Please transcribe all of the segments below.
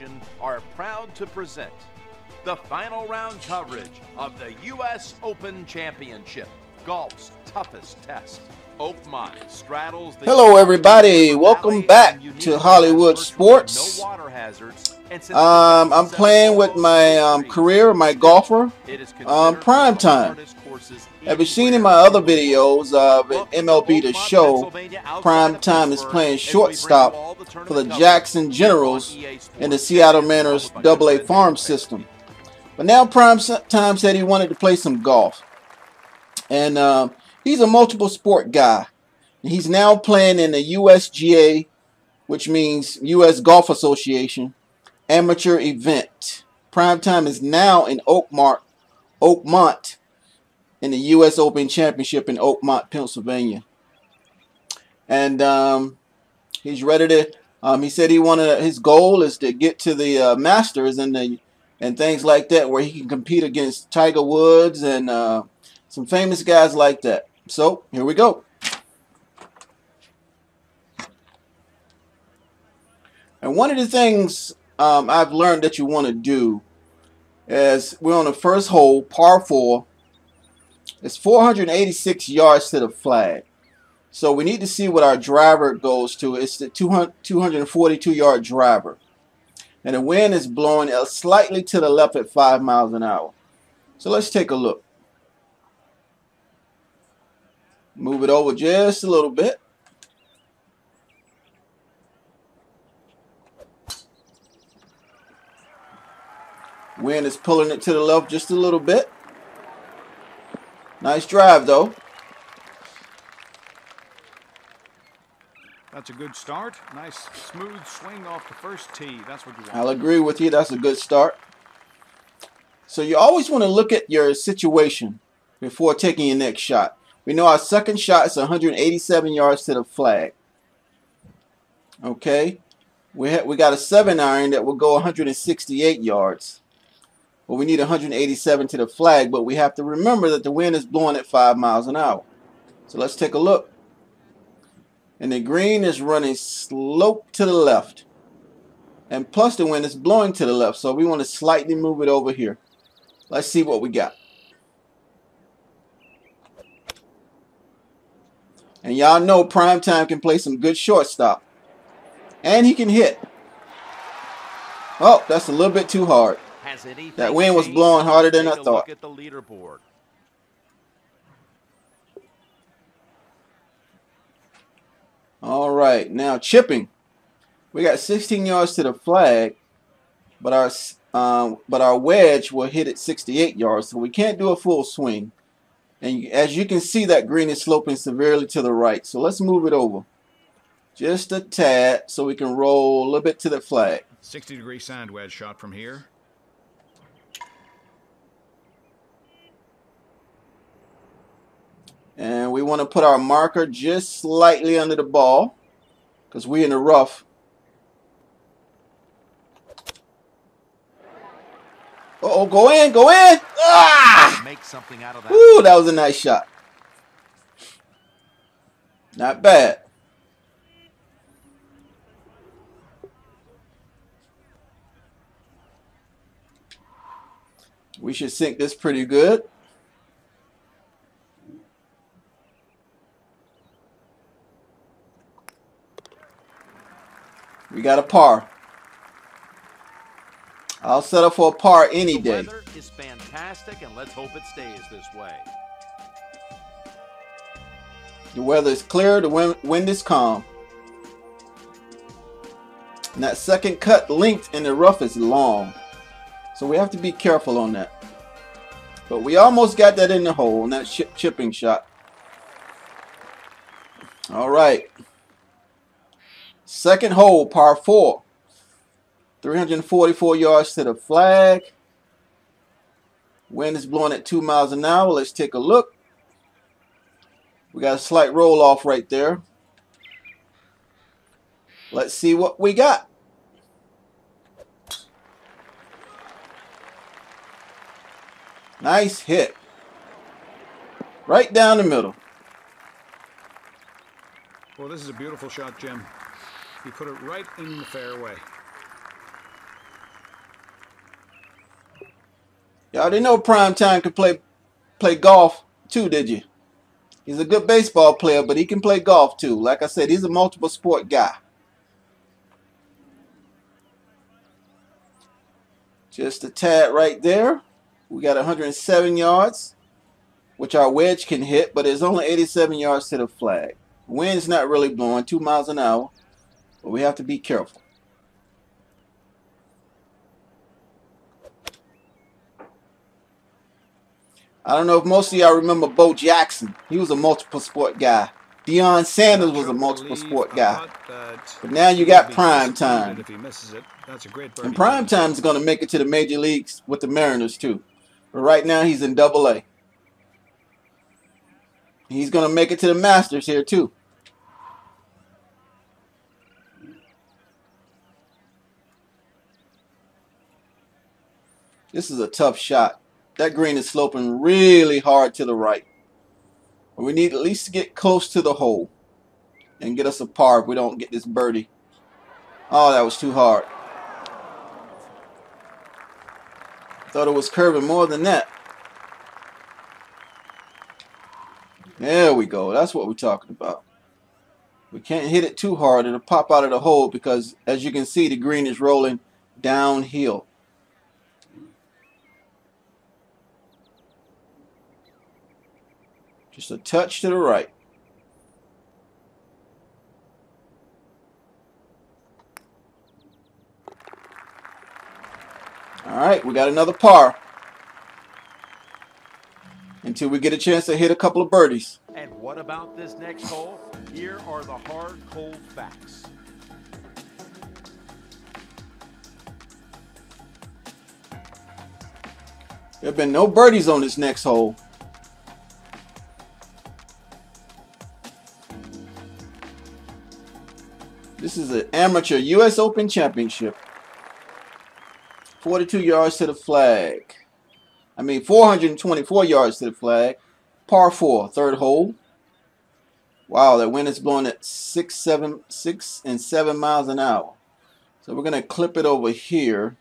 Association are proud to present the final round coverage of the U.S. Open Championship, golf's toughest test. Oakmont straddles the... Hello everybody, welcome back to Hollywood Sports. I'm playing with my career, my golfer, Prime Time. Have you seen in my other videos of MLB The Show, Prime Time is playing shortstop for the Jackson Generals in the Seattle Mariners AA farm system. But now Prime Time said he wanted to play some golf. And he's a multiple sport guy. He's now playing in the USGA, which means U.S. Golf Association, amateur event. Prime Time is now in Oakmont in the U.S. Open Championship in Oakmont, Pennsylvania. And he's ready to, he said his goal is to get to the Masters and things like that, where he can compete against Tiger Woods and some famous guys like that. So, here we go. And one of the things I've learned that you want to do is we're on the first hole, par 4. It's 486 yards to the flag. So we need to see what our driver goes to. It's the 242-yard driver. And the wind is blowing slightly to the left at 5 miles an hour. So let's take a look. Move it over just a little bit. Wind is pulling it to the left just a little bit. Nice drive, though. That's a good start. Nice smooth swing off the first tee. That's what you want. I'll agree with you. That's a good start. So you always want to look at your situation before taking your next shot. We know our second shot is 187 yards to the flag. Okay. We got a 7-iron that will go 168 yards. Well, we need 187 to the flag, but we have to remember that the wind is blowing at 5 miles an hour. So let's take a look. And the green is running slope to the left. And plus the wind is blowing to the left, so we want to slightly move it over here. Let's see what we got. And y'all know Prime Time can play some good shortstop. And he can hit. Oh, that's a little bit too hard. That wind was blowing harder than I thought. All right, now chipping. We got 16 yards to the flag, but our wedge will hit at 68 yards, so we can't do a full swing. And as you can see, that green is sloping severely to the right. So let's move it over just a tad so we can roll a little bit to the flag. 60-degree sand wedge shot from here. And we want to put our marker just slightly under the ball because we're in the rough. Uh-oh, go in, go in! Ah! Make something out of that. Ooh, that was a nice shot. Not bad. We should sink this pretty good. We got a par. I'll settle for a par any day. The weather is fantastic, and let's hope it stays this way. The weather is clear, the wind is calm. And that second cut length in the rough is long. So we have to be careful on that. But we almost got that in the hole on that chipping shot. All right. Second hole, par 4. 344 yards to the flag. Wind is blowing at 2 miles an hour. Let's take a look. We got a slight roll off right there. Let's see what we got. Nice hit. Right down the middle. Well, this is a beautiful shot, Jim. He put it right in the fairway. Y'all didn't know Primetime could play golf too, did you? He's a good baseball player, but he can play golf too. Like I said, he's a multiple sport guy. Just a tad right there. We got 107 yards, which our wedge can hit, but it's only 87 yards to the flag. Wind's not really blowing, 2 miles an hour, but we have to be careful. I don't know if most of y'all remember Bo Jackson. He was a multiple sport guy. Deion Sanders was a multiple sport guy. But now you got Primetime. And Primetime is going to make it to the major leagues with the Mariners too. But right now he's in Double-A. He's going to make it to the Masters here too. This is a tough shot. That green is sloping really hard to the right. We need at least to get close to the hole and get us a par if we don't get this birdie. Oh, that was too hard. Thought it was curving more than that. There we go. That's what we're talking about. We can't hit it too hard. It'll pop out of the hole because, as you can see, the green is rolling downhill. Just a touch to the right. All right, we got another par. Until we get a chance to hit a couple of birdies. And what about this next hole? Here are the hard, cold facts. There have been no birdies on this next hole. This is an amateur US Open Championship. 42 yards to the flag. 424 yards to the flag. Par 4, third hole. Wow, that wind is blowing at 6 and 7 miles an hour. So we're going to clip it over here.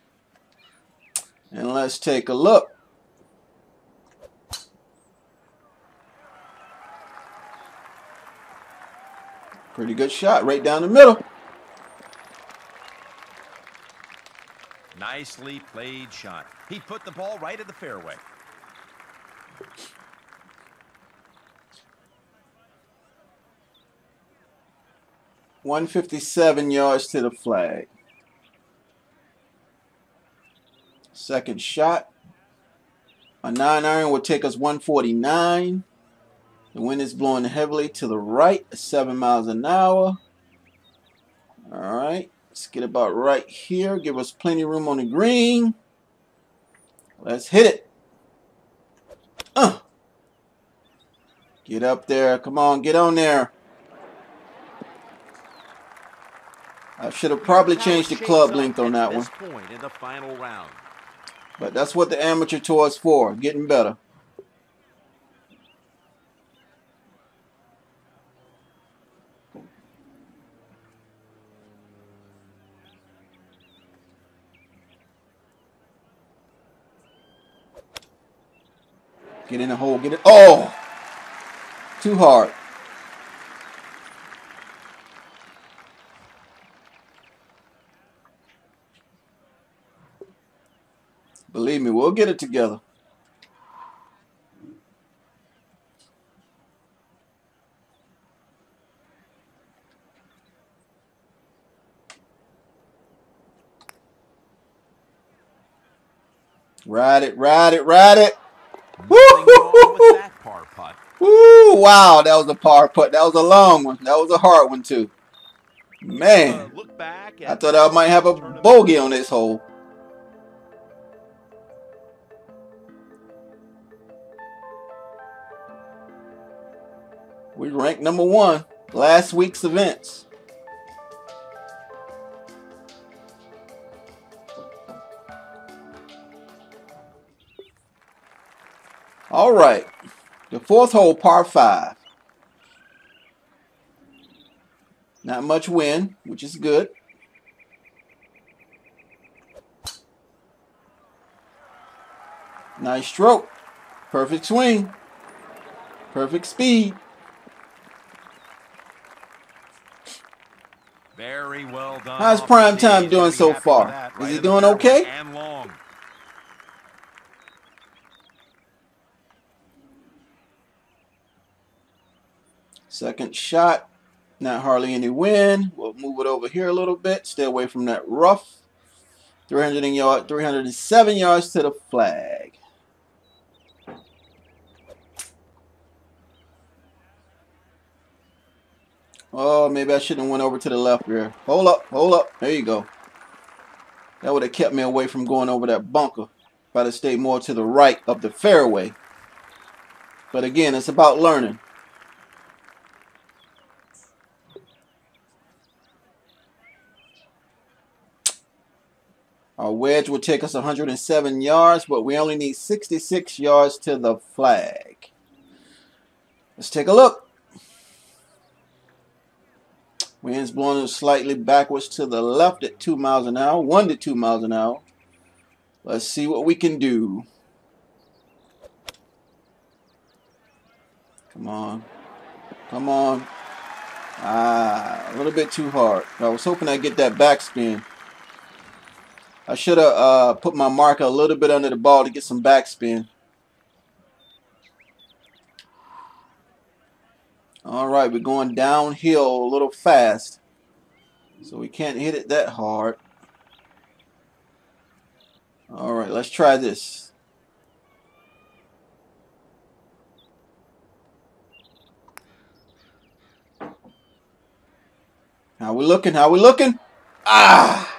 And let's take a look. Pretty good shot right down the middle. Nicely played shot. He put the ball right at the fairway. $157 yards to the flag. Second shot. A 9-iron will take us 149. The wind is blowing heavily to the right at 7 miles an hour. All right. Let's get about right here. Give us plenty of room on the green. Let's hit it. Get up there. Come on, get on there. I should have probably changed the club length on that one. In the final round. But that's what the amateur tour is for, getting better. Get in the hole, get it. Oh! Too hard. Believe me, we'll get it together. Ride it, ride it, ride it. Woo! That par putt. Woo! Wow, that was a par putt. That was a long one. That was a hard one too. Man, Look back I thought I might have a bogey on this hole. We ranked #1 last week's events. All right, the fourth hole, par 5. Not much wind, which is good. Nice stroke. Perfect swing. Perfect speed. Very well done. How's Prime Time doing so far? Is he doing okay? And long. Second shot. Not hardly any wind. We'll move it over here a little bit. Stay away from that rough. 307 yards to the flag. Oh, maybe I shouldn't have went over to the left here. Hold up, hold up. There you go. That would have kept me away from going over that bunker. If I'd have stayed more to the right of the fairway. But again, it's about learning. Our wedge will take us 107 yards, but we only need 66 yards to the flag. Let's take a look. Wind's blowing us slightly backwards to the left at 2 miles an hour, 1 to 2 miles an hour. Let's see what we can do. Come on. Come on. Ah, a little bit too hard. I was hoping I'd get that backspin. I should have put my marker a little bit under the ball to get some backspin. All right, we're going downhill a little fast, so we can't hit it that hard. All right, let's try this. How we looking? How we looking? Ah!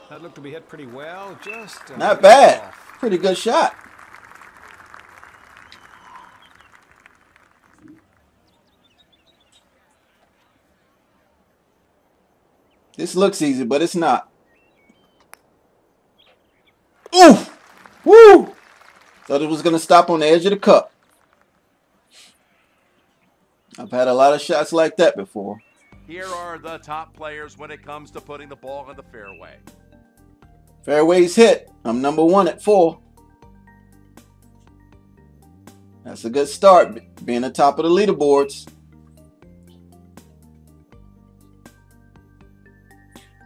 That looked to be hit pretty well. Just not bad. Pretty good shot. This looks easy, but it's not. Oof! Woo! Thought it was going to stop on the edge of the cup. I've had a lot of shots like that before. Here are the top players when it comes to putting the ball in the fairway. Fairway's hit. I'm number 1 at 4. That's a good start, being the top of the leaderboards.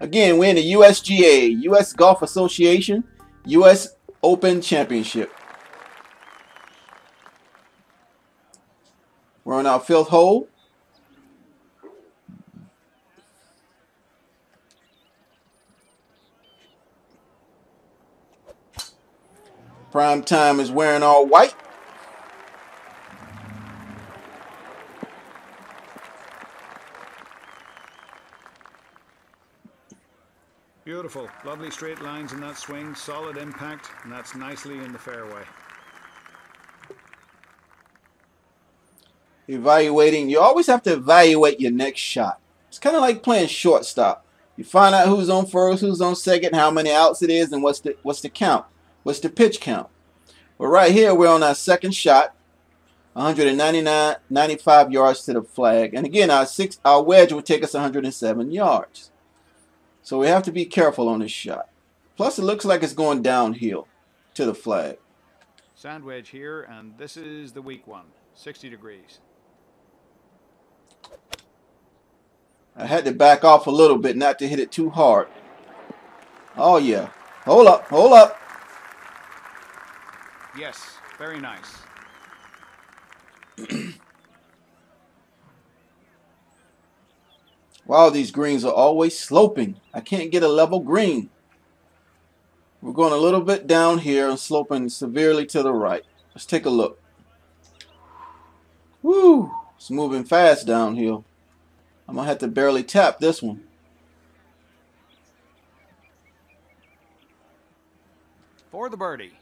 Again, we're in the USGA, U.S. Golf Association, U.S. Open Championship. We're on our 5th hole. Prime Time is wearing all white. Beautiful. Lovely straight lines in that swing. Solid impact. And that's nicely in the fairway. Evaluating. You always have to evaluate your next shot. It's kind of like playing shortstop. You find out who's on first, who's on second, how many outs it is, and what's the count. What's the pitch count? But right here, we're on our second shot. 95 yards to the flag. And again, our wedge will take us 107 yards. So we have to be careful on this shot. Plus, it looks like it's going downhill to the flag. Sand wedge here, and this is the weak one. 60 degrees. I had to back off a little bit not to hit it too hard. Oh, yeah. Hold up. Hold up. Yes, very nice. Wow, these greens are always sloping. I can't get a level green. We're going a little bit down here and sloping severely to the right. Let's take a look. Woo! It's moving fast downhill. I'm going to have to barely tap this one. For the birdie.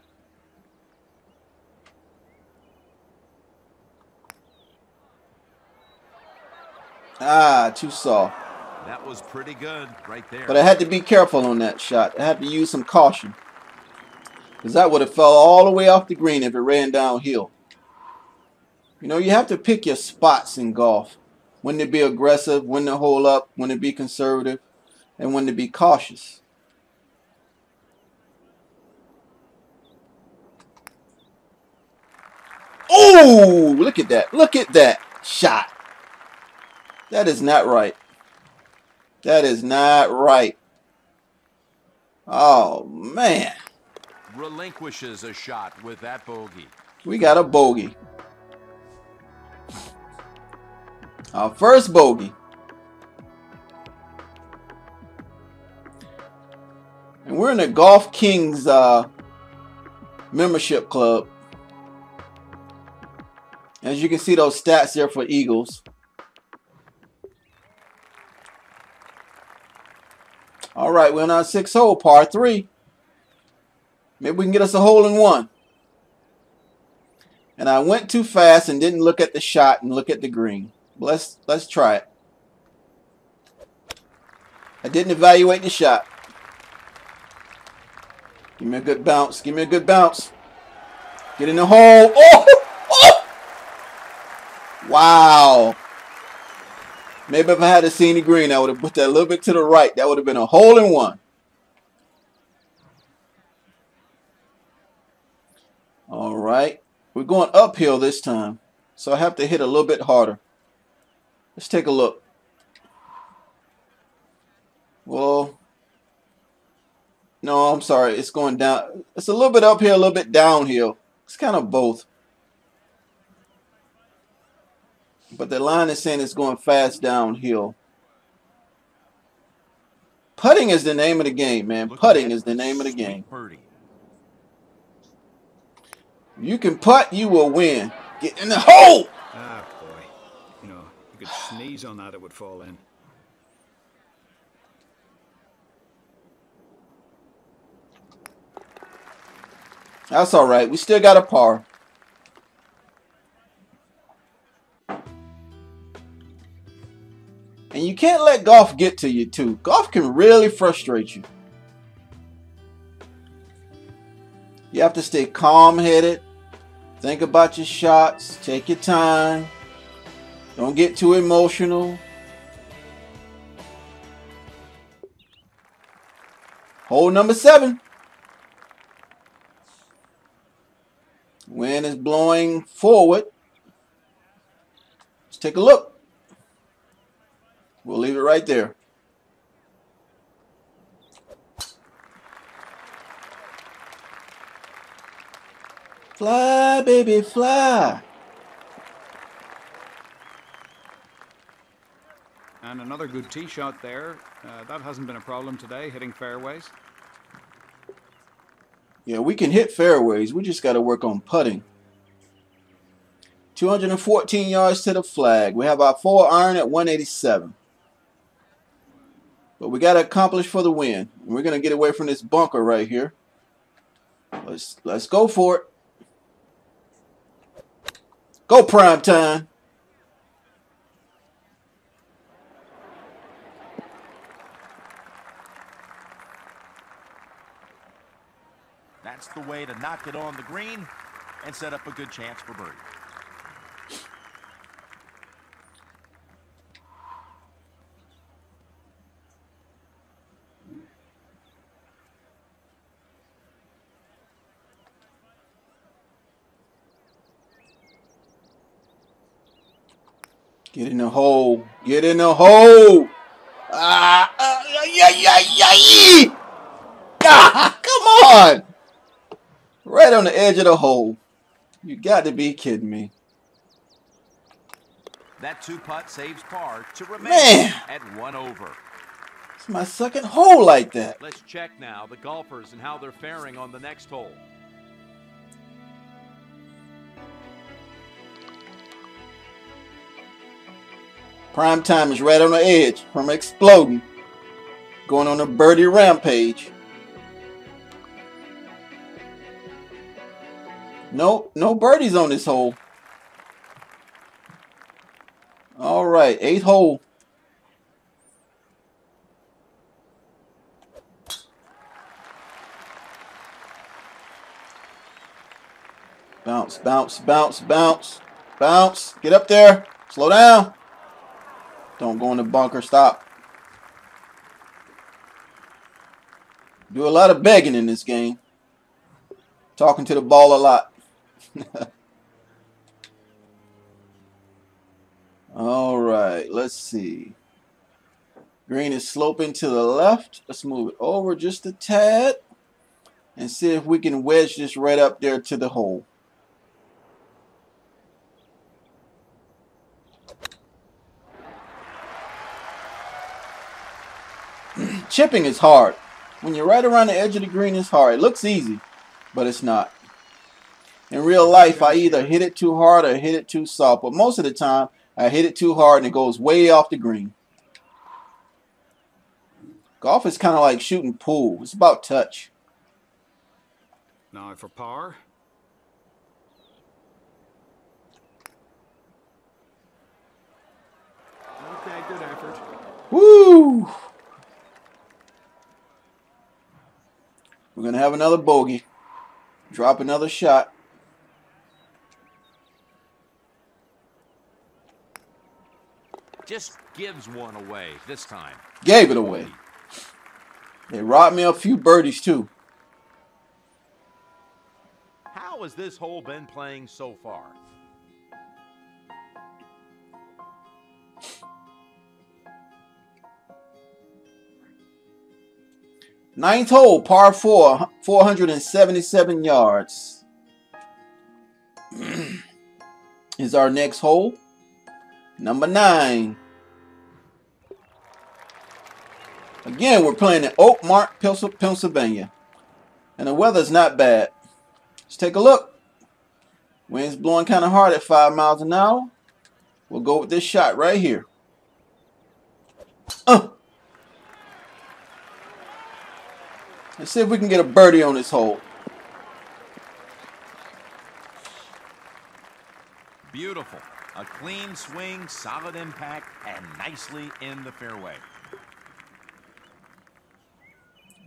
Ah, too soft. That was pretty good right there. But I had to be careful on that shot. I had to use some caution. Because that would have fell all the way off the green if it ran downhill. You know, you have to pick your spots in golf. When to be aggressive, when to hold up, when to be conservative, and when to be cautious. Oh, look at that. Look at that shot. That is not right. That is not right. Oh, man. Relinquishes a shot with that bogey. We got a bogey. Our first bogey. And we're in the Golf Kings membership club. As you can see those stats there for Eagles. All right, we're on our 6th hole, par 3. Maybe we can get us a hole in one. And I went too fast and didn't look at the shot and look at the green. Let's try it. I didn't evaluate the shot. Give me a good bounce. Give me a good bounce. Get in the hole. Oh! Oh! Wow. Maybe if I had seen the green, I would have put that a little bit to the right. That would have been a hole in one. All right. We're going uphill this time, so I have to hit a little bit harder. Let's take a look. Well, no, I'm sorry. It's going down. It's a little bit uphill, a little bit downhill. It's kind of both. But the line is saying it's going fast downhill. Putting is the name of the game, man. Putting is the name of the game. You can putt, you will win. Get in the hole! Ah, boy. You know, you could sneeze on that, it would fall in. That's all right. We still got a par. And you can't let golf get to you, too. Golf can really frustrate you. You have to stay calm-headed. Think about your shots. Take your time. Don't get too emotional. Hole number 7. Wind is blowing forward. Let's take a look. We'll leave it right there. Fly, baby, fly. And another good tee shot there. That hasn't been a problem today, hitting fairways. Yeah, we can hit fairways. We just got to work on putting. 214 yards to the flag. We have our 4-iron at 187. But we got to accomplish for the win. We're going to get away from this bunker right here. Let's go for it. Go prime time. That's the way to knock it on the green and set up a good chance for birdie. Get in the hole. Get in the hole. Yeah. Ah, come on. Right on the edge of the hole. You got to be kidding me. That 2-putt saves par to remain at 1 over. It's my second hole like that. Let's check now the golfers and how they're faring on the next hole. Prime time is right on the edge from exploding. Going on a birdie rampage. No birdies on this hole. All right, 8th hole. Bounce, bounce, bounce, bounce, bounce. Get up there. Slow down. Don't go in the bunker. Stop. Do a lot of begging in this game. Talking to the ball a lot. All right, let's see. Green is sloping to the left. Let's move it over just a tad and see if we can wedge this right up there to the hole. Chipping is hard. When you're right around the edge of the green, it's hard. It looks easy, but it's not. In real life, I either hit it too hard or hit it too soft, but most of the time, I hit it too hard and it goes way off the green. Golf is kind of like shooting pool. It's about touch. Now for par. Okay, good effort. Woo! We're going to have another bogey. Drop another shot. Just gives one away this time. Gave it away. They robbed me a few birdies too. How has this hole been playing so far? Ninth hole, par 4, 477 yards. Is our next hole. Number 9. Again, we're playing in Oakmont, Pennsylvania. And the weather's not bad. Let's take a look. Wind's blowing kind of hard at 5 miles an hour. We'll go with this shot right here. Let's see if we can get a birdie on this hole. Beautiful. A clean swing, solid impact, and nicely in the fairway.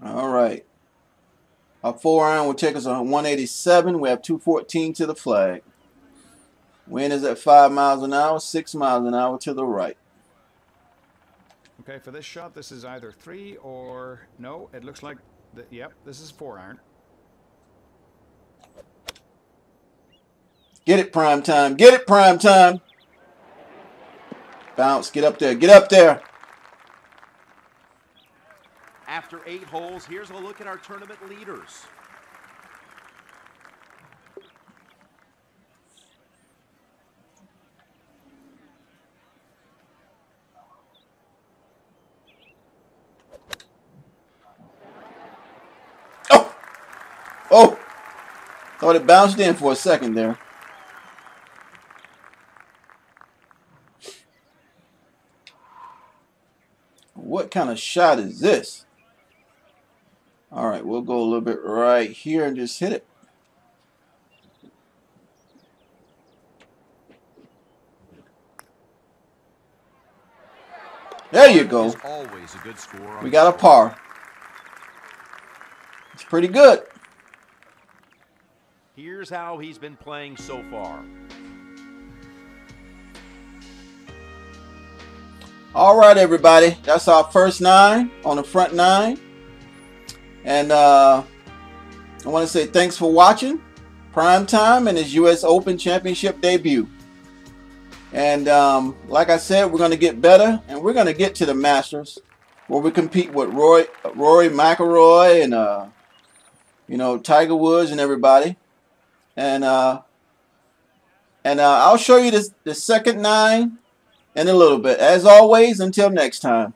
All right. Our 4-iron will take us on 187. We have 214 to the flag. Wind is at 5 miles an hour, 6 miles an hour to the right. Okay, for this shot, this is either 3 or... No, it looks like... Yep, this is 4-iron. Get it, prime time. Get it, prime time. Bounce. Get up there. Get up there. After 8 holes, here's a look at our tournament leaders. Oh! Thought it bounced in for a second there. What kind of shot is this? All right, we'll go a little bit right here and just hit it. There you go. Always a good score. We got a par. It's pretty good. Here's how he's been playing so far. All right, everybody. That's our first 9 on the front 9. And I want to say thanks for watching Prime Time and his U.S. Open Championship debut. And like I said, we're going to get better, and we're going to get to the Masters, where we compete with Rory McIlroy and you know, Tiger Woods and everybody. And I'll show you the second 9 in a little bit. As always, until next time.